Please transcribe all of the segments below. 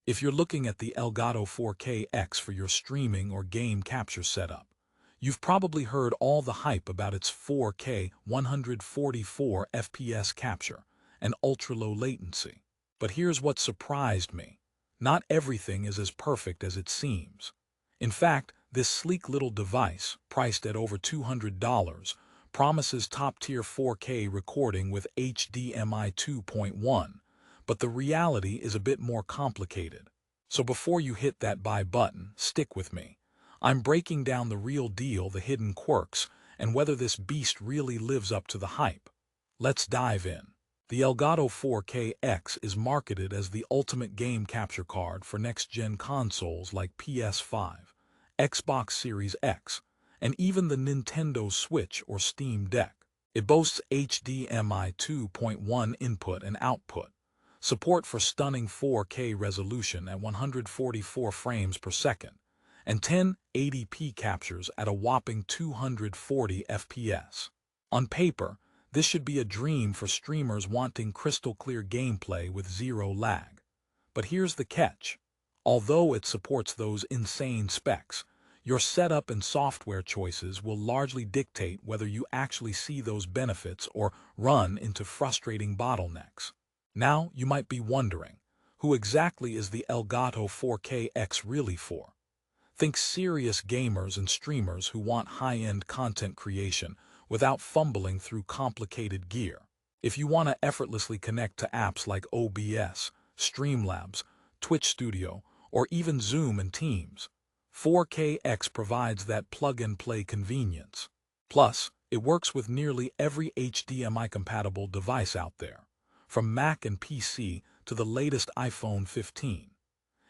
If you're looking at the Elgato 4K-X for your streaming or game capture setup, you've probably heard all the hype about its 4K 144 FPS capture and ultra-low latency. But here's what surprised me. Not everything is as perfect as it seems. In fact, this sleek little device, priced at over $200, promises top-tier 4K recording with HDMI 2.1, but the reality is a bit more complicated. So before you hit that buy button, stick with me. I'm breaking down the real deal, the hidden quirks, and whether this beast really lives up to the hype. Let's dive in. The Elgato 4K-X is marketed as the ultimate game capture card for next-gen consoles like PS5, Xbox Series X, and even the Nintendo Switch or Steam Deck. It boasts HDMI 2.1 input and output, support for stunning 4K resolution at 144 frames per second, and 1080p captures at a whopping 240 FPS. On paper, this should be a dream for streamers wanting crystal-clear gameplay with zero lag. But here's the catch. Although it supports those insane specs, your setup and software choices will largely dictate whether you actually see those benefits or run into frustrating bottlenecks. Now, you might be wondering, who exactly is the Elgato 4K-X really for? Think serious gamers and streamers who want high-end content creation without fumbling through complicated gear. If you want to effortlessly connect to apps like OBS, Streamlabs, Twitch Studio, or even Zoom and Teams, 4K-X provides that plug-and-play convenience. Plus, it works with nearly every HDMI-compatible device out there, from Mac and PC to the latest iPhone 15.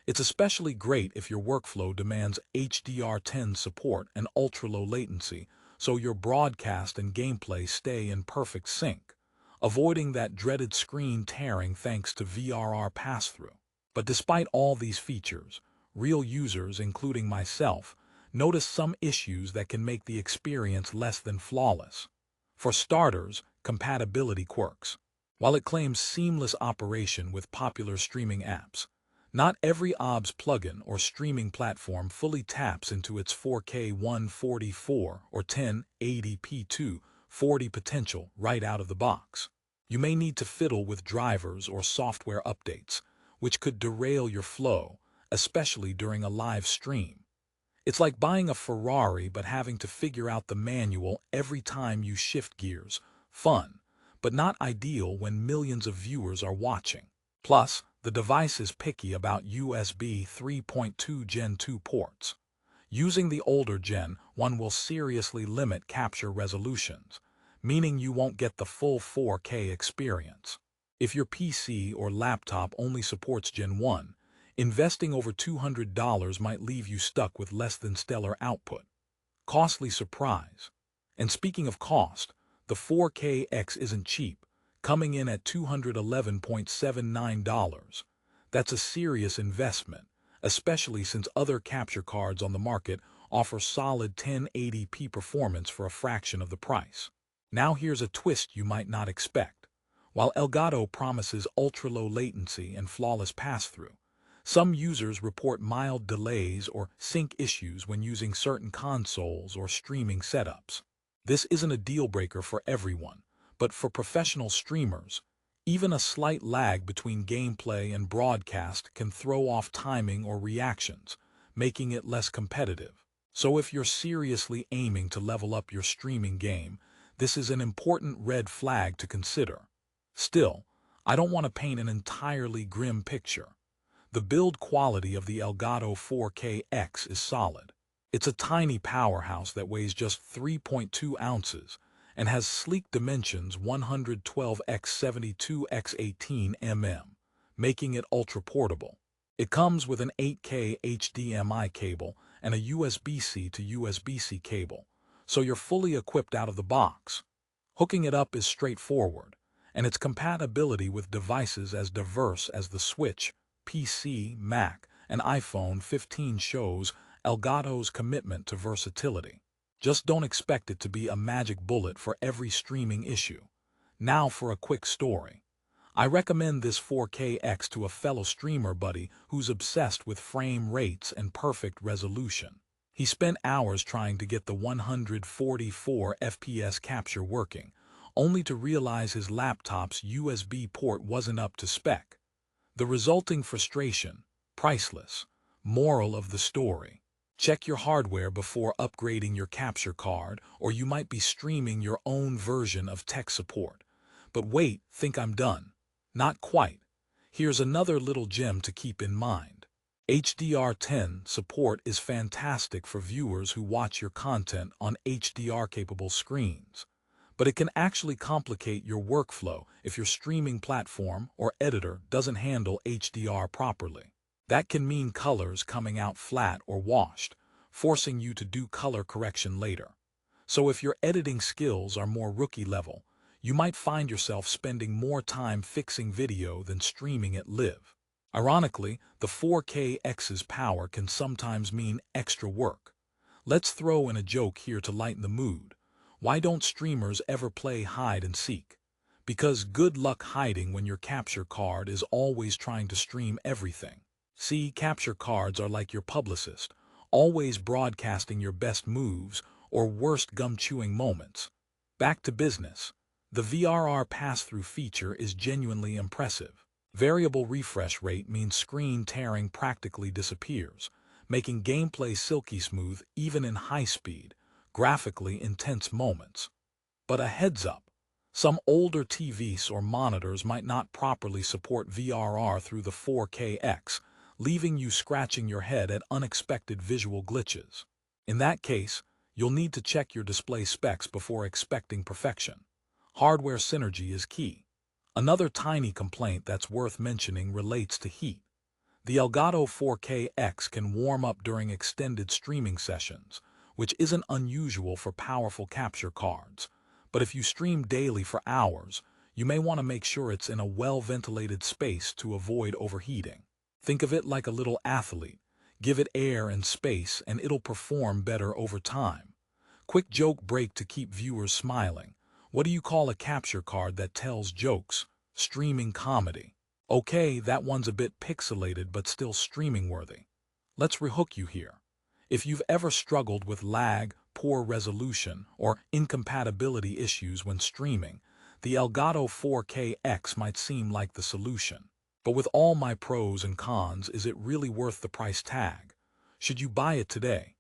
It's especially great if your workflow demands HDR10 support and ultra-low latency, so your broadcast and gameplay stay in perfect sync, avoiding that dreaded screen tearing thanks to VRR pass-through. But despite all these features, real users, including myself, notice some issues that can make the experience less than flawless. For starters, compatibility quirks. While it claims seamless operation with popular streaming apps, not every OBS plugin or streaming platform fully taps into its 4K 144 or 1080p 240 potential right out of the box. You may need to fiddle with drivers or software updates, which could derail your flow, especially during a live stream. It's like buying a Ferrari but having to figure out the manual every time you shift gears. Fun, but not ideal when millions of viewers are watching. Plus, the device is picky about USB 3.2 Gen 2 ports. Using the older Gen 1 will seriously limit capture resolutions, meaning you won't get the full 4K experience. If your PC or laptop only supports Gen 1, investing over $200 might leave you stuck with less than stellar output. Costly surprise. And speaking of cost, the 4K-X isn't cheap, coming in at $211.79. That's a serious investment, especially since other capture cards on the market offer solid 1080p performance for a fraction of the price. Now here's a twist you might not expect. While Elgato promises ultra-low latency and flawless pass-through, some users report mild delays or sync issues when using certain consoles or streaming setups. This isn't a deal-breaker for everyone, but for professional streamers, even a slight lag between gameplay and broadcast can throw off timing or reactions, making it less competitive. So if you're seriously aiming to level up your streaming game, this is an important red flag to consider. Still, I don't want to paint an entirely grim picture. The build quality of the Elgato 4K-X is solid. It's a tiny powerhouse that weighs just 3.2 ounces, and has sleek dimensions 112x72x18 making it ultra-portable. It comes with an 8K HDMI cable and a USB-C to USB-C cable, so you're fully equipped out of the box. Hooking it up is straightforward, and its compatibility with devices as diverse as the Switch, PC, Mac, and iPhone 15 shows Elgato's commitment to versatility. Just don't expect it to be a magic bullet for every streaming issue. Now for a quick story. I recommend this 4KX to a fellow streamer buddy who's obsessed with frame rates and perfect resolution. He spent hours trying to get the 144 FPS capture working, only to realize his laptop's USB port wasn't up to spec. The resulting frustration, priceless. Moral of the story: check your hardware before upgrading your capture card, or you might be streaming your own version of tech support. But wait, think I'm done? Not quite. Here's another little gem to keep in mind. HDR10 support is fantastic for viewers who watch your content on HDR-capable screens. But it can actually complicate your workflow if your streaming platform or editor doesn't handle HDR properly. That can mean colors coming out flat or washed, forcing you to do color correction later. So if your editing skills are more rookie level, you might find yourself spending more time fixing video than streaming it live. Ironically, the 4KX's power can sometimes mean extra work. Let's throw in a joke here to lighten the mood. Why don't streamers ever play hide and seek? Because good luck hiding when your capture card is always trying to stream everything. See, capture cards are like your publicist, always broadcasting your best moves or worst gum-chewing moments. Back to business. The VRR pass-through feature is genuinely impressive. Variable refresh rate means screen tearing practically disappears, making gameplay silky smooth even in high-speed, graphically intense moments. But a heads up, some older TVs or monitors might not properly support VRR through the 4KX, leaving you scratching your head at unexpected visual glitches. In that case, you'll need to check your display specs before expecting perfection. Hardware synergy is key. Another tiny complaint that's worth mentioning relates to heat. The Elgato 4KX can warm up during extended streaming sessions, which isn't unusual for powerful capture cards. But if you stream daily for hours, you may want to make sure it's in a well-ventilated space to avoid overheating. Think of it like a little athlete. Give it air and space and it'll perform better over time. Quick joke break to keep viewers smiling. What do you call a capture card that tells jokes? Streaming comedy. Okay, that one's a bit pixelated but still streaming worthy. Let's rehook you here. If you've ever struggled with lag, poor resolution, or incompatibility issues when streaming, the Elgato 4KX might seem like the solution. But with all my pros and cons, is it really worth the price tag? Should you buy it today?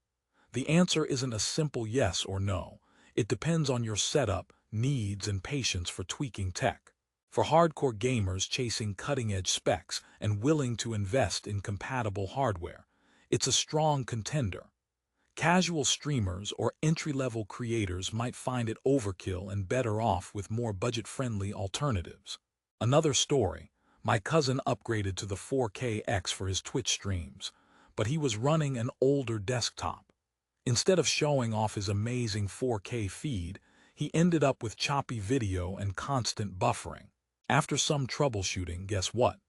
The answer isn't a simple yes or no. It depends on your setup, needs, and patience for tweaking tech. For hardcore gamers chasing cutting-edge specs and willing to invest in compatible hardware, it's a strong contender. Casual streamers or entry-level creators might find it overkill and better off with more budget-friendly alternatives. Another story: my cousin upgraded to the 4KX for his Twitch streams, but he was running an older desktop. Instead of showing off his amazing 4K feed, he ended up with choppy video and constant buffering. After some troubleshooting, guess what?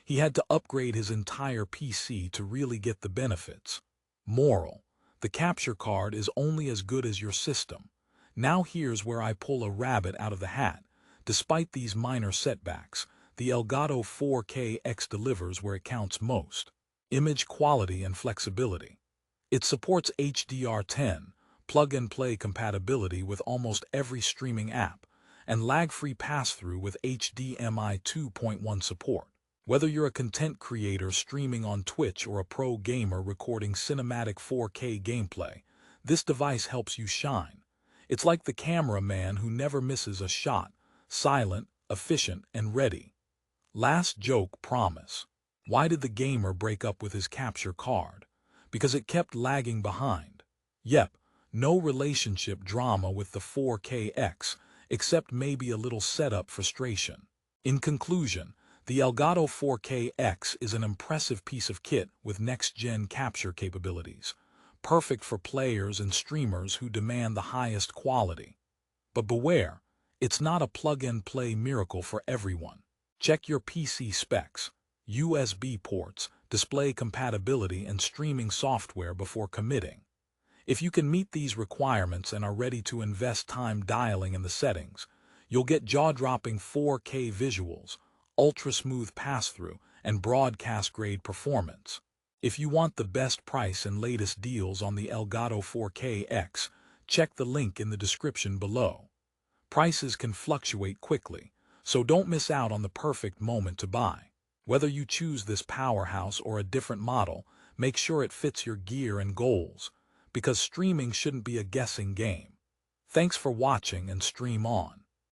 He had to upgrade his entire PC to really get the benefits. Moral: the capture card is only as good as your system. Now here's where I pull a rabbit out of the hat. Despite these minor setbacks, the Elgato 4KX delivers where it counts most: image quality and flexibility. It supports HDR10, plug-and-play compatibility with almost every streaming app, and lag-free pass-through with HDMI 2.1 support. Whether you're a content creator streaming on Twitch or a pro gamer recording cinematic 4K gameplay, this device helps you shine. It's like the cameraman who never misses a shot: silent, efficient, and ready. Last joke promise. Why did the gamer break up with his capture card? Because it kept lagging behind. Yep, no relationship drama with the 4KX, except maybe a little setup frustration. In conclusion, the Elgato 4KX is an impressive piece of kit with next-gen capture capabilities, perfect for players and streamers who demand the highest quality. But beware, it's not a plug-and-play miracle for everyone. Check your PC specs, USB ports, display compatibility, and streaming software before committing. If you can meet these requirements and are ready to invest time dialing in the settings, you'll get jaw-dropping 4K visuals, ultra-smooth pass-through, and broadcast-grade performance. If you want the best price and latest deals on the Elgato 4K-X, check the link in the description below. Prices can fluctuate quickly, so don't miss out on the perfect moment to buy. Whether you choose this powerhouse or a different model, make sure it fits your gear and goals, because streaming shouldn't be a guessing game. Thanks for watching and stream on.